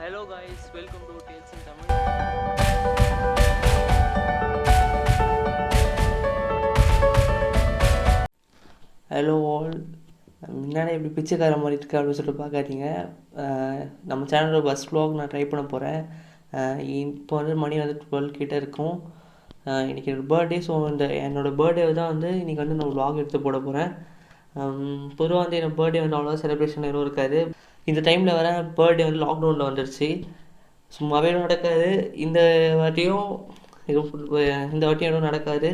Hello guys, welcome to Tales in Tamil. Hello all. முன்னாடி இப்படி பிச்சைக்கார மாதிரி இருக்கு அப்படின்னு சொல்லிட்டு பார்க்காதீங்க. நம்ம சேனலோட பஸ் vlog நான் ட்ரை பண்ண போகிறேன். இப்போ வந்து மணி வந்து 12 கிட்டே இருக்கும். இன்றைக்கி என்னோடய பர்த்டே. ஸோ என்னோடய பர்த்டே தான் வந்து இன்றைக்கி வந்து நான் vlog எடுத்து போட போகிறேன். பொதுவாக வந்து என்னோடய பர்த்டே வந்து அவ்வளோவா செலிப்ரேஷன் எதுவும் இருக்காது. இந்த டைமில் வர பர்த்டே வந்து லாக்டவுனில் வந்துடுச்சு. சும்மாவே நடக்காது. இந்த வாட்டியும் எதுவும் நடக்காது.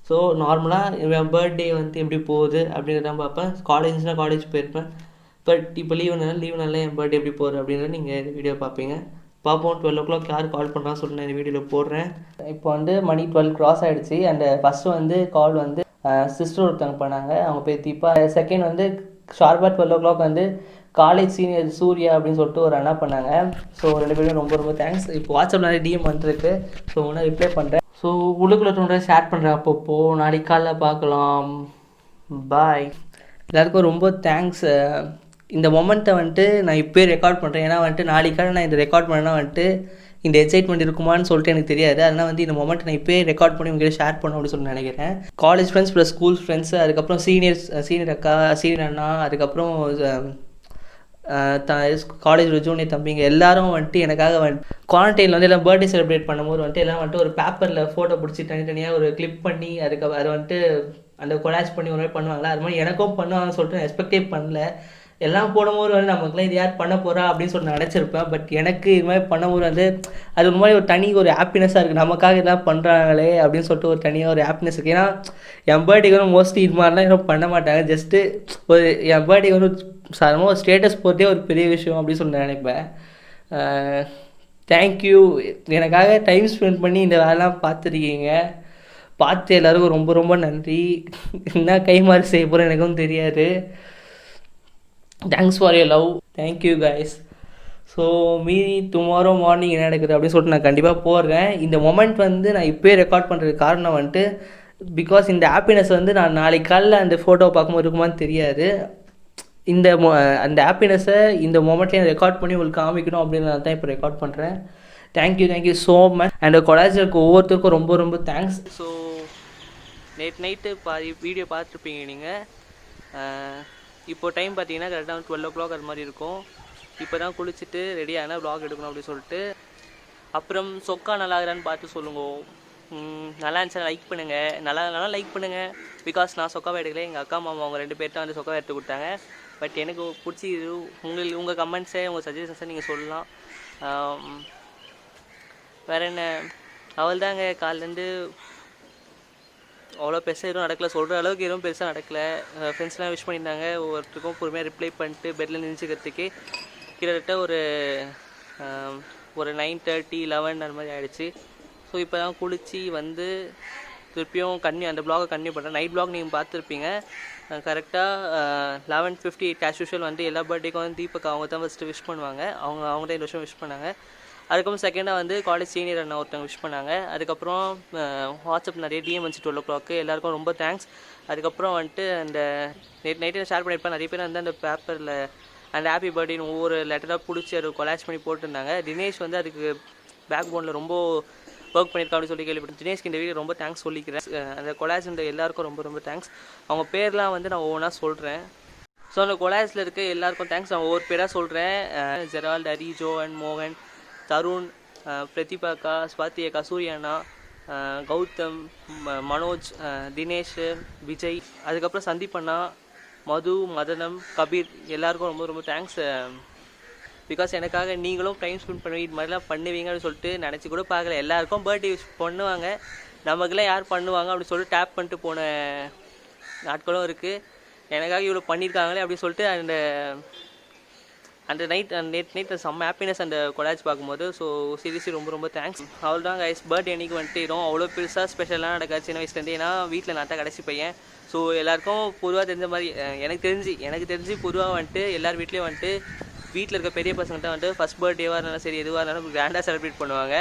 ஸோ நார்மலாக என் பர்த்டே வந்து எப்படி போகுது அப்படின்றத பார்ப்பேன். காலேஜ்னால் காலேஜ் போயிருப்பேன். பட் இப்போ லீவுனால என் பர்த்டே எப்படி போகுது அப்படின்றத நீங்கள் இந்த வீடியோ பார்ப்பீங்க. பார்ப்போம். 12 o'clock யார் கால் பண்ணுறான்னு சொல்லிட்டு நான் இந்த வீடியோவில் போடுறேன். இப்போ வந்து மணி 12 கிராஸ் ஆகிடுச்சு. அண்ட் ஃபஸ்ட்டு வந்து கால் வந்து சிஸ்டர் ஒருத்தவங்க பண்ணாங்க. அவங்க பேர் தீபா. செகண்ட் வந்து ஷார்ப்பாக 12 o'clock வந்து காலேஜ் சீனியர் சூர்யா அப்படின்னு சொல்லிட்டு ஒரு அண்ணா பண்ணாங்க. ஸோ 2 பேரும் ரொம்ப ரொம்ப தேங்க்ஸ். இப்போ வாட்ஸ்அப் நிறைய டிஎம் வந்துருக்கு. ஸோ ஒன்று ரிப்ளை பண்ணுறேன். ஸோ உள்ளுக்குள்ளே தோன்ற ஷேர் பண்ணுறேன். அப்பப்போ நாளைக்கு காலைல பார்க்கலாம். பாய். எல்லாருக்கும் ரொம்ப தேங்க்ஸ். இந்த மொமெண்ட்டை வந்துட்டு நான் இப்போயே ரெக்கார்ட் பண்ணுறேன். ஏன்னா வந்துட்டு நாளைக்கு காலை நான் இந்த ரெக்கார்ட் பண்ணேன்னா வந்துட்டு இந்த எக்ஸைட்மெண்ட் இருக்குமான்னு சொல்லிட்டு எனக்கு தெரியாது. அதனால் வந்து இந்த மொமெண்ட் நான் இப்போயே ரெக்கார்ட் பண்ணி உங்கள்கிட்ட ஷேர் பண்ணணும் அப்படின்னு சொல்லி நினைக்கிறேன். College friends plus school friends, அதுக்கப்புறம் சீனியர் அக்கா, சீனியர் அண்ணா, அதுக்கப்புறம் காலேஜ் ஜூனியர் தம்பிங்க எல்லாரும் வந்துட்டு எனக்காக குவாரண்டைனில் வந்து எல்லாம் பர்த்டே செலிப்ரேட் பண்ணும்போது வந்துட்டு எல்லாம் வந்துட்டு ஒரு பேப்பரில் ஃபோட்டோ பிடிச்சி தனித்தனியாக ஒரு கிளிப் பண்ணி அதை வந்துட்டு அந்த கொலாஜ் பண்ணி ஒரு மாதிரி பண்ணுவாங்களா, அது மாதிரி எனக்கும் பண்ணுவாங்கன்னு சொல்லிட்டு நான் எக்ஸ்பெக்டே பண்ணல. எல்லாம் போடும்போது வந்து நமக்குலாம் இது யார் பண்ண போகிறா அப்படின்னு சொல்லி நினச்சிருப்பேன். பட் எனக்கு இது மாதிரி பண்ணும்போது வந்து அது ஒரு மாதிரி ஒரு ஹாப்பினஸ்ஸாக இருக்குது. நமக்காக எல்லாம் பண்ணுறாங்களே அப்படின்னு சொல்லிட்டு ஒரு தனியாக ஒரு ஹாப்பினஸ் இருக்குது. ஏன்னா என் பர்த்டேக்கு வந்து மோஸ்ட்லி இது மாதிரிலாம் எதுவும் பண்ண மாட்டாங்க. ஜஸ்ட்டு ஒரு என் பர்த்டேக்கு வந்து சாதாரணமாக ஒரு ஸ்டேட்டஸ் போகிறதே ஒரு பெரிய விஷயம் அப்படின்னு சொல்லி நினைப்பேன். தேங்க்யூ. எனக்காக டைம் ஸ்பெண்ட் பண்ணி இந்த வேலைலாம் பார்த்துருக்கீங்க. பார்த்து எல்லாருக்கும் ரொம்ப ரொம்ப நன்றி. என்ன கைமாறு செய்ய போகிறேன் எனக்கும் தெரியாது. Thanks for your love. Thank you guys. So மீதி டுமாரோ மார்னிங் என்ன நடக்குது அப்படின்னு சொல்லிட்டு நான் கண்டிப்பாக போடுறேன். இந்த மொமெண்ட் வந்து நான் இப்போயே ரெக்கார்ட் பண்ணுறதுக்கு காரணம் வந்துட்டு பிகாஸ் இந்த ஹாப்பினஸ் வந்து நான் நாளைக்கு காலையில் அந்த ஃபோட்டோவை பார்க்கும்போது இருக்குமான்னு தெரியாது. அந்த ஹாப்பினஸை இந்த மொமெண்ட்லேயும் ரெக்கார்ட் பண்ணி உங்களுக்கு காமிக்கணும் அப்படின்னு நான் தான் இப்போ ரெக்கார்ட் பண்ணுறேன். Thank you so much. அண்ட் கொலாஜில் இருக்க ஒவ்வொருத்தருக்கும் ரொம்ப ரொம்ப தேங்க்ஸ். ஸோ நைட்டு வீடியோ பார்த்துருப்பீங்க நீங்கள். இப்போ டைம் பார்த்தீங்கன்னா கரெக்டாக 12 o'clock அது மாதிரி இருக்கும். இப்போ தான் குளிச்சுட்டு ரெடியான vlog எடுக்கணும் அப்படின்னு சொல்லிட்டு. அப்புறம் சொக்கா நல்லாகிறான்னு பார்த்து சொல்லுங்க. நல்லா இருந்துச்சுன்னா லைக் பண்ணுங்கள். நல்லா லைக் பண்ணுங்கள். பிகாஸ் நான் சொக்காவை எடுக்கல, எங்கள் அக்கா மாமா அவங்க 2 பேர்ட்ட வந்து சொக்காவை எடுத்து கொடுத்தாங்க. பட் எனக்கு பிடிச்சி உங்கள் கமெண்ட்ஸை உங்கள் சஜஷன்ஸை நீங்கள் சொல்லலாம். வேறு என்ன, அவள் தாங்க காலிலேருந்து அவ்வளோ பெருசாக எதுவும் நடக்கலை. சொல்கிற அளவுக்கு எதுவும் பெருசாக நடக்கலை. ஃப்ரெண்ட்ஸ்லாம் விஷ் பண்ணியிருந்தாங்க. ஒவ்வொருத்தருக்கும் பொறுமையாக ரிப்ளை பண்ணிட்டு பெட்டில் நினச்சிக்கிறதுக்கு கிட்டத்தட்ட ஒரு 9:30 11 அந்த மாதிரி ஆகிடுச்சு. ஸோ இப்போ தான் குளித்து வந்து திருப்பியும் அந்த ப்ளாகை கன்டினியூ பண்ணுறேன். நைட் ப்ளாக் நீங்கள் பார்த்துருப்பீங்க. கரெக்டாக 11:58 ஆஸ் யூஷுவல் வந்து எல்லா பர்த்டேக்கும் வந்து தீபக் அவங்க தான் ஃபஸ்ட்டு விஷ் பண்ணுவாங்க. அவங்க தான் இந்த வருஷம் விஷ் பண்ணாங்க. அதுக்கப்புறம் செகண்டாக வந்து காலேஜ் சீனியர் அண்ணா ஒருத்தவங்க விஷ் பண்ணாங்க. அதுக்கப்புறம் வாட்ஸ்அப் நிறைய டிஎம் வந்துச்சு 12 o'clock. எல்லாேருக்கும் ரொம்ப தேங்க்ஸ். அதுக்கப்புறம் வந்துட்டு அந்த நைட்டு ஷேர் பண்ணியிருப்பேன். நிறைய பேர் வந்து அந்த பேப்பரில் அந்த ஹாப்பி பர்த்டேன்னு ஒவ்வொரு லெட்டராக பிடிச்சி அது கொலாஜ் பண்ணி போட்டுருந்தாங்க. தினேஷ் வந்து அதுக்கு பேக் போனில் ரொம்ப ஒர்க் பண்ணியிருக்கா அப்படின்னு சொல்லி கேள்விப்பட்டேன். தினேஷ்க்கு இந்த வீடியோ ரொம்ப தேங்க்ஸ் சொல்லிக்கிறேன். அந்த கொலாஜ்ன்ற எல்லாேருக்கும் ரொம்ப ரொம்ப தேங்க்ஸ். அவங்க பேர்லாம் வந்து நான் ஒவ்வொன்றா சொல்கிறேன். ஸோ அந்த கொலாஜில் இருக்க எல்லாேருக்கும் தேங்க்ஸ். நான் ஒவ்வொரு பேராக சொல்கிறேன். ஜெரால்ட், ஹரி, ஜோவன், மோகன், தருண், பிரதிபாக்கா, ஸ்வாதி அக்கா, சூர்யாண்ணா, கௌதம், மனோஜ், தினேஷ், விஜய், அதுக்கப்புறம் சந்தீப் அண்ணா, மது, மதனம், கபீர் எல்லாருக்கும் ரொம்ப ரொம்ப தேங்க்ஸ். பிகாஸ் எனக்காக நீங்களும் டைம் ஸ்பெண்ட் பண்ணி இது மாதிரிலாம் பண்ணுவீங்க அப்படின்னு சொல்லிட்டு நினச்சி கூட பார்க்கல. எல்லாருக்கும் பர்த்டே விஷ் பண்ணுவாங்க, நமக்குலாம் யார் பண்ணுவாங்க அப்படின்னு சொல்லிட்டு டேப் பண்ணிட்டு போன நாட்களும் இருக்குது. எனக்காக இவ்வளோ பண்ணியிருக்காங்களே அப்படின்னு சொல்லிட்டு அந்த நேற்று செம்ம ஹாப்பினஸ் அந்த கொலாஜ் பார்க்கும்போது. ஸோ சீரியஸ்லி ரொம்ப ரொம்ப தேங்க்ஸ். அவ்வளோ தான் கைஸ். பர்த்டே அன்றைக்கி வந்துட்டு அவ்வளோ பெருசாக ஸ்பெஷலாக நடக்காது சின்ன வயசுலேருந்து. ஏன்னா வீட்டில் நான் தான் கடைசி பையன். ஸோ எல்லாேருக்கும் பொதுவாக தெரிஞ்ச மாதிரி எனக்கு தெரிஞ்சு பொதுவாக வந்துட்டு எல்லார் வீட்லேயும் வந்துட்டு வீட்டில் இருக்க பெரிய பசங்கள்கிட்ட வந்துட்டு ஃபஸ்ட் பர்த்டேவாக இருந்தாலும் சரி எதுவாக இருந்தாலும் கிராண்டாக செலிப்ரேட் பண்ணுவாங்க.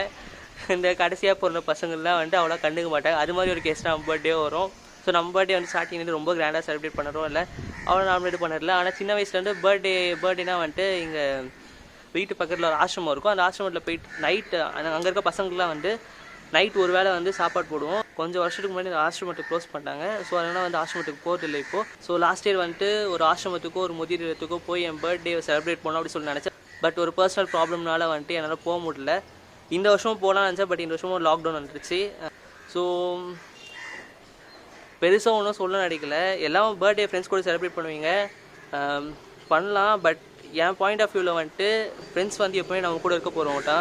இந்த கடைசியாக பிறந்த பசங்கள்லாம் வந்துட்டு அவ்வளோ கண்டுக்க மாட்டாங்க. அது மாதிரி ஒரு கேஸ் நம்ம பர்த்டே வரும். ஸோ நம்ம பர்த்டே வந்து ஸ்டார்டிங் ரொம்ப கிராண்டாக செலிப்ரேட் பண்ணுறோம் இல்லை, அவ்வளோ நாமினேட் பண்ணதில்ல. ஆனால் சின்ன வயசுலேருந்து பர்த்டேனா வந்துட்டு இங்கே வீட்டு பக்கத்தில் ஒரு ஆசிரமம் இருக்கும். அந்த ஆசிரமத்தில் போயிட்டு நைட்டு அங்கே இருக்க பசங்களுக்குலாம் வந்து நைட் ஒரு வேளை வந்து சாப்பாடு போடுவோம். கொஞ்சம் வருஷத்துக்கு முன்னாடி அந்த ஆசிரமத்தை க்ளோஸ் பண்ணிட்டாங்க. ஸோ அதனால் வந்து ஆசிரமத்துக்கு போகிறதில்லை இப்போது. ஸோ லாஸ்ட் இயர் வந்துட்டு ஒரு ஆசிரமத்துக்கோ ஒரு முதிர் இல்லத்துக்கோ போய் என் பர்த்டே செலிப்ரேட் பண்ணோம் அப்படின்னு சொல்லி நினச்சேன். பட் ஒரு பர்சனல் ப்ராப்ளம்னால வந்துட்டு என்னால் போக முடியல. இந்த வருஷமும் போகலான்னு நினச்சேன். பட் இந்த வருஷமும் லாக்டவுன் வந்துருச்சு. ஸோ பெருசாக ஒன்றும் சொல்ல நினைக்கல. எல்லாம் பர்த்டே ஃப்ரெண்ட்ஸ் கூட செலிப்ரேட் பண்ணுவீங்க, பண்ணலாம். பட் என் பாயிண்ட் ஆஃப் வியூவில் வந்துட்டு ஃப்ரெண்ட்ஸ் வந்து எப்போயுமே நம்ம கூட இருக்க போகிறோம்ட்டா.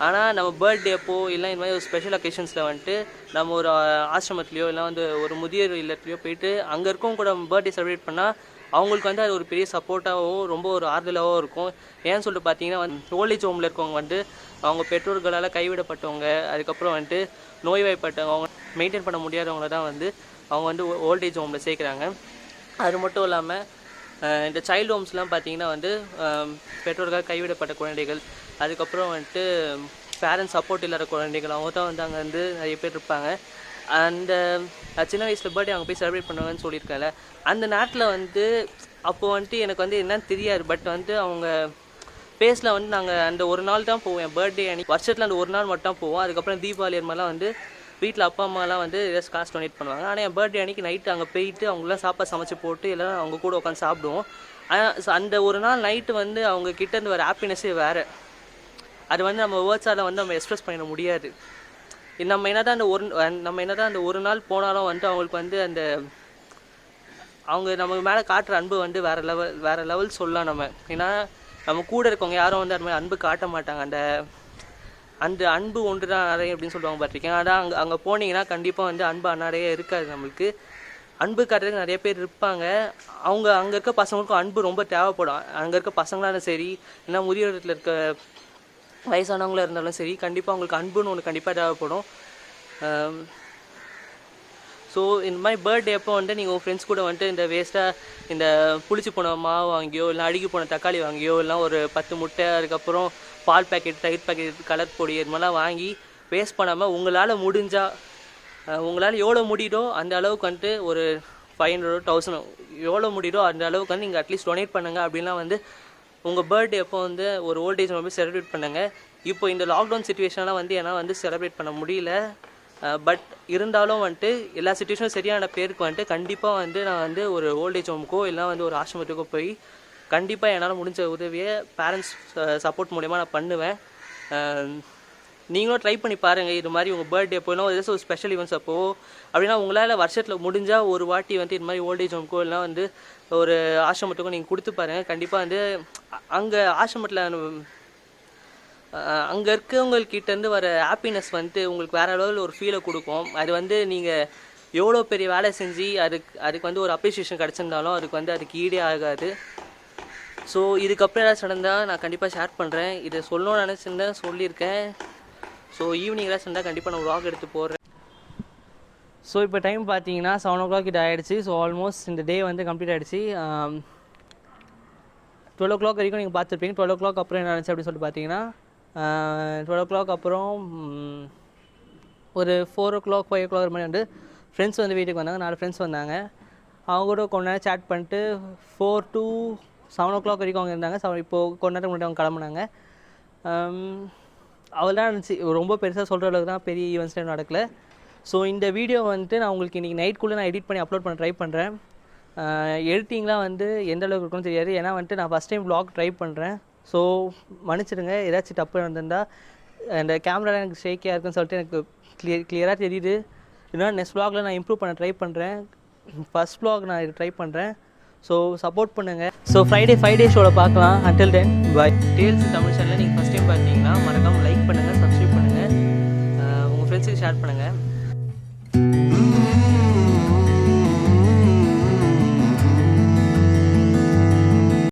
ஆனால் நம்ம பர்த்டே அப்போ இல்லை இந்த மாதிரி ஒரு ஸ்பெஷல் அக்கேஷன்ஸில் வந்துட்டு நம்ம ஒரு ஆசிரமத்துலையோ இல்லை வந்து ஒரு முதியோர் இல்லத்துலையோ போயிட்டு அங்கே இருக்கவங்க கூட நம்ம பர்த்டே செலிப்ரேட் பண்ணால் அவங்களுக்கு வந்து அது ஒரு பெரிய சப்போர்ட்டாகவும் ரொம்ப ஒரு ஆறுதலாகவும் இருக்கும். ஏன்னு சொல்லிட்டு பார்த்தீங்கன்னா வந்து ஓல்டேஜ் ஹோமில் இருக்கவங்க வந்து அவங்க பெற்றோர்களால் கைவிடப்பட்டவங்க, அதுக்கப்புறம் வந்துட்டு நோய்வாய்ப்பட்டவங்க, அவங்க மெயின்டைன் பண்ண முடியாதவங்கள தான் வந்து அவங்க வந்து ஓல்டேஜ் ஹோமில் சேர்க்குறாங்க. அது மட்டும் இல்லாமல் இந்த சைல்டு ஹோம்ஸ்லாம் பார்த்திங்கன்னா வந்து பெற்றோர்கள் கைவிடப்பட்ட குழந்தைகள், அதுக்கப்புறம் வந்துட்டு பேரண்ட்ஸ் சப்போர்ட் இல்லாத குழந்தைகள், அவங்க தான் வந்து அங்கே வந்து நிறைய பேர் இருப்பாங்க. அந்த சின்ன வயசில் பர்த்டே அவங்க போய் செலிப்ரேட் பண்ணுவாங்கன்னு சொல்லியிருக்காங்க. அந்த நேரத்தில் வந்து அப்போது வந்துட்டு எனக்கு வந்து என்னன்னு தெரியாது. பட் வந்து அவங்க ஃபேஸில் வந்து நாங்கள் அந்த ஒரு நாள் தான் போவோம். என் பர்த்டே அன்றைக்கி வருஷத்தில் அந்த ஒரு நாள் மட்டும் தான் போவோம். அதுக்கப்புறம் தீபாவளி மாதிரிலாம் வந்து வீட்டில் அப்பா அம்மாலாம் வந்து ஏதாச்சும் காசு டொனேட் பண்ணுவாங்க. ஆனால் என் பர்த்டே அன்றைக்கி நைட்டு அங்கே போயிட்டு அவங்களாம் சாப்பாடு சமைச்சு போட்டு எல்லாம் அவங்க கூட உட்காந்து சாப்பிடுவோம். ஆனால் அந்த ஒரு நாள் நைட்டு வந்து அவங்க கிட்டேருந்து வர ஹாப்பினஸ்ஸே வேறு. அது வந்து நம்ம வேர்ட்ஸால் வந்து நம்ம எக்ஸ்ப்ரெஸ் பண்ணிட முடியாது. நம்ம என்ன தான் அந்த ஒரு நாள் போனாலும் வந்து அவங்களுக்கு வந்து அந்த அவங்க நம்ம மேலே காட்டுற அன்பு வந்து வேறு லெவல் சொல்லலாம் நம்ம. ஏன்னா நம்ம கூட இருக்கவங்க யாரும் வந்து அது மாதிரி அன்பு காட்ட மாட்டாங்க. அந்த அன்பு ஒன்று தான் நிறைய அப்படின்னு சொல்லுவாங்க பார்த்துருக்கேன். ஆனால் அங்கே போனீங்கன்னா கண்டிப்பாக வந்து அன்பு நிறைய இருக்காது. நம்மளுக்கு அன்பு காட்டுறதுக்கு நிறைய பேர் இருப்பாங்க. அங்கே இருக்க பசங்களுக்கும் அன்பு ரொம்ப தேவைப்படும். அங்கே இருக்க பசங்களாலும் சரி, இல்லை முதியோரத்தில் இருக்க வயசானவங்களாக இருந்தாலும் சரி, கண்டிப்பாக அவங்களுக்கு அன்புன்னு ஒன்று கண்டிப்பாக தேவைப்படும். ஸோ இந்த மாதிரி பர்த்டே அப்போ வந்துட்டு நீங்கள் உங்கள் ஃப்ரெண்ட்ஸ் கூட வந்துட்டு இந்த வேஸ்ட்டாக இந்த புளிச்சு போன மாவு வாங்கியோ இல்லை அழுகி போன தக்காளி வாங்கியோ இல்லை ஒரு 10 முட்டை, அதுக்கப்புறம் பால் பேக்கெட், தயிர் பேக்கெட், கலர் பொடி, இது மாதிரிலாம் வாங்கி வேஸ்ட் பண்ணாமல் உங்களால் எவ்வளோ முடியுதோ அந்த அளவுக்கு வந்துட்டு ஒரு 500 1000 எவ்வளோ முடியுதோ அந்த அளவுக்கு வந்து நீங்கள் அட்லீஸ்ட் டொனேட் பண்ணுங்கள். அப்படின்லாம் வந்து உங்கள் பர்த்டே அப்போ வந்து ஒரு ஓல்டேஜ் ஹோம் போய் செலிப்ரேட் பண்ணுங்கள். இப்போ இந்த லாக்டவுன் சுச்சுவேஷன்லாம் வந்து என்னால் வந்து செலிப்ரேட் பண்ண முடியல. பட் இருந்தாலும் வந்துட்டு எல்லா சுச்சுவேஷனும் சரியான பேருக்கு வந்துட்டு கண்டிப்பாக வந்து நான் வந்து ஒரு ஓல்டேஜ் ஹோமுக்கோ இல்லை வந்து ஒரு ஆசிரமத்துக்கோ போய் கண்டிப்பாக என்னால் முடிஞ்ச உதவியை பேரண்ட்ஸ் சப்போர்ட் மூலயமா நான் பண்ணுவேன். நீங்களும் ட்ரை பண்ணி பாருங்கள். இது மாதிரி உங்கள் பர்த்டே அப்போலாம் ஏதாச்சும் ஒரு ஸ்பெஷல் ஈவெண்ட்ஸ் அப்போது அப்படின்னா உங்களால் வருஷத்தில் முடிஞ்சால் ஒரு வாட்டி வந்து இது மாதிரி ஓல்டேஜ் ஹோமுக்கோ இல்லை வந்து ஒரு ஆசிரமத்துக்கோ நீங்கள் கொடுத்து பாருங்கள். கண்டிப்பாக வந்து அங்கே ஆசிரமத்தில் அங்கே இருக்கவங்கக்கிட்டேருந்து வர ஹாப்பினஸ் வந்துட்டு உங்களுக்கு வேறு லெவலில் ஒரு ஃபீலை கொடுக்கும். அது வந்து நீங்கள் எவ்வளோ பெரிய வேலை செஞ்சு அதுக்கு வந்து ஒரு அப்ரிஷியேஷன் கிடச்சிருந்தாலும் அதுக்கு ஈடே ஆகாது. ஸோ இதுக்கப்புறம் ஏதாச்சும் நடந்தால் நான் கண்டிப்பாக ஷேர் பண்ணுறேன். இதை சொல்லணும்னு நினச்சிருந்தேன், சொல்லியிருக்கேன். ஸோ ஈவினிங் ஏதாச்சும் இருந்தால் கண்டிப்பாக நான் vlog எடுத்து போடுறேன். ஸோ இப்போ டைம் பார்த்தீங்கன்னா 7 o'clock கிட்ட ஆகிடுச்சு. ஸோ ஆல்மோஸ்ட் இந்த டே வந்து கம்ப்ளீட் ஆகிடுச்சு. 12 o'clock வரைக்கும் நீங்கள் பார்த்துருப்பீங்க. 12 o'clock அப்புறம் என்ன நினச்சி அப்படின்னு சொல்லிட்டு பார்த்தீங்கன்னா 12 o'clock அப்புறம் ஒரு 4 o'clock 5 o'clock மாதிரி வந்து ஃப்ரெண்ட்ஸ் வந்து வீட்டுக்கு வந்தாங்க. 4 ஃப்ரெண்ட்ஸ் வந்தாங்க. அவங்க கூட கொஞ்ச நேரம் சேட் பண்ணிட்டு 4 to 7 o'clock வரைக்கும் அவங்க இருந்தாங்க. இப்போது கொஞ்ச நேரம் முன்னாடி அவங்க கிளம்புனாங்க. அவள்தான் இருந்துச்சு. ரொம்ப பெருசாக சொல்கிற அளவுக்கு தான் பெரிய ஈவெண்ட்ஸ்லாம் நடக்கல. ஸோ இந்த வீடியோ வந்துட்டு நான் உங்களுக்கு இன்றைக்கி நைட்குள்ளே நான் எடிட் பண்ணி அப்லோட் பண்ண ட்ரை பண்ணுறேன். எடிட்டிங்லாம் வந்து எந்த அளவுக்கு இருக்குன்னு தெரியாது. ஏன்னா வந்துட்டு நான் ஃபஸ்ட் டைம் vlog ட்ரை பண்ணுறேன். ஸோ மன்னிச்சிடுங்க ஏதாச்சும் தப்பு நடந்திருந்தால். அந்த கேமரா எனக்கு ஷேக்கியாக இருக்குன்னு சொல்லிட்டு எனக்கு கிளியராக தெரியுது. இதனால் நெக்ஸ்ட் vlogல நான் இம்ப்ரூவ் பண்ண ட்ரை பண்ணுறேன். ஃபஸ்ட் vlog நான் இது ட்ரை பண்ணுறேன். ஸோ சப்போர்ட் பண்ணுங்கள். ஸோ ஃப்ரைடே 5 day ஷோவில் பார்க்கலாம். அன்டில் தென் பாய். டேல்ஸ் தமிழ் சேனலில் நீங்கள் ஃபஸ்ட் டைம் பார்த்தீங்கன்னா மறக்காமல் லைக் பண்ணுங்கள், சப்ஸ்கிரைப் பண்ணுங்கள், உங்கள் ஃப்ரெண்ட்ஸுக்கு ஷேர் பண்ணுங்கள்.